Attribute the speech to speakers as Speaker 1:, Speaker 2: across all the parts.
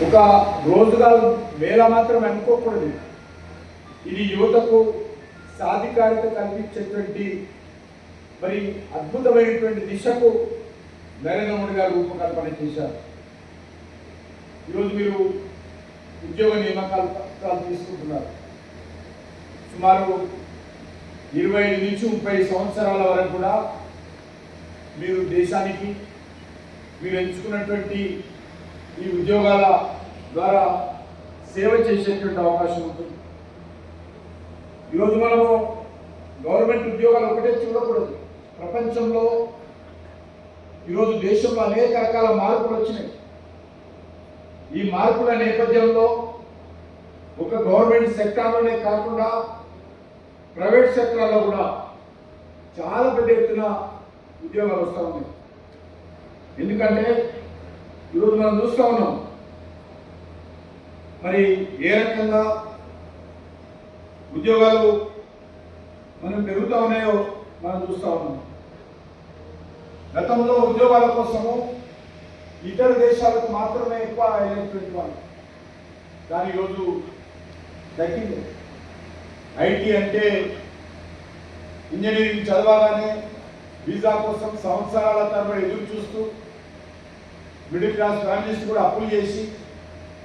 Speaker 1: ఒక రోజుగా వేళ మాత్రం అనుకోకూడదు. ఇది యువతకు సాధికారిత కల్పించేటువంటి మరి అద్భుతమైనటువంటి దిశకు నరేంద్ర మోడీ గారు రూపకల్పన చేశారు. ఈరోజు మీరు ఉద్యోగ నియామకాలు పత్రాలు తీసుకుంటున్నారు. సుమారు 25 నుంచి 30 సంవత్సరాల వరకు కూడా మీరు దేశానికి మీరు ఎంచుకున్నటువంటి ఈ ఉద్యోగాల ద్వారా సేవ చేసేటువంటి అవకాశం ఉంటుంది. ఈరోజు మనము గవర్నమెంట్ ఉద్యోగాలు ఒకటే చూడకూడదు. ప్రపంచంలో ఈరోజు దేశంలో అనేక రకాల మార్పులు వచ్చినాయి. ఈ మార్పుల నేపథ్యంలో ఒక గవర్నమెంట్ సెక్టార్లోనే కాకుండా ప్రైవేట్ సెక్టార్లో కూడా చాలా పెద్ద ఎత్తున ఉద్యోగాలు వస్తూ ఉన్నాయి. ఎందుకంటే ఈరోజు మనం చూస్తూ ఉన్నాం మరి ఏ రకంగా ఉద్యోగాలు మనం పెరుగుతూ ఉన్నాయో మనం చూస్తూ ఉన్నాం. గతంలో ఉద్యోగాల కోసము ఇతర దేశాలకు మాత్రమే ఎక్కువ అయినటువంటి వాళ్ళు, కానీ ఈరోజు తగ్గింది. ఐటీ అంటే ఇంజనీరింగ్ చదవగానే వీసా కోసం సంవత్సరాల తరబడి ఎదురు చూస్తూ మిడిల్ క్లాస్ ఫ్యామిలీస్ కూడా అప్పులు చేసి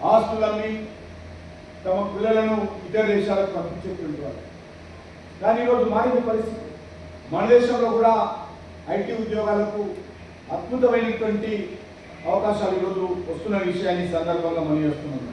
Speaker 1: ఆస్తులన్నీ తమ పిల్లలను ఇతర దేశాలకు పంపించేటువంటి వాళ్ళు. కానీ ఈరోజు మారింది పరిస్థితి. మన దేశంలో కూడా ఐటీ ఉద్యోగాలకు అద్భుతమైనటువంటి అవకాశాలు ఈరోజు వస్తున్న విషయాన్ని సందర్భంగా మనం చేస్తున్నాం.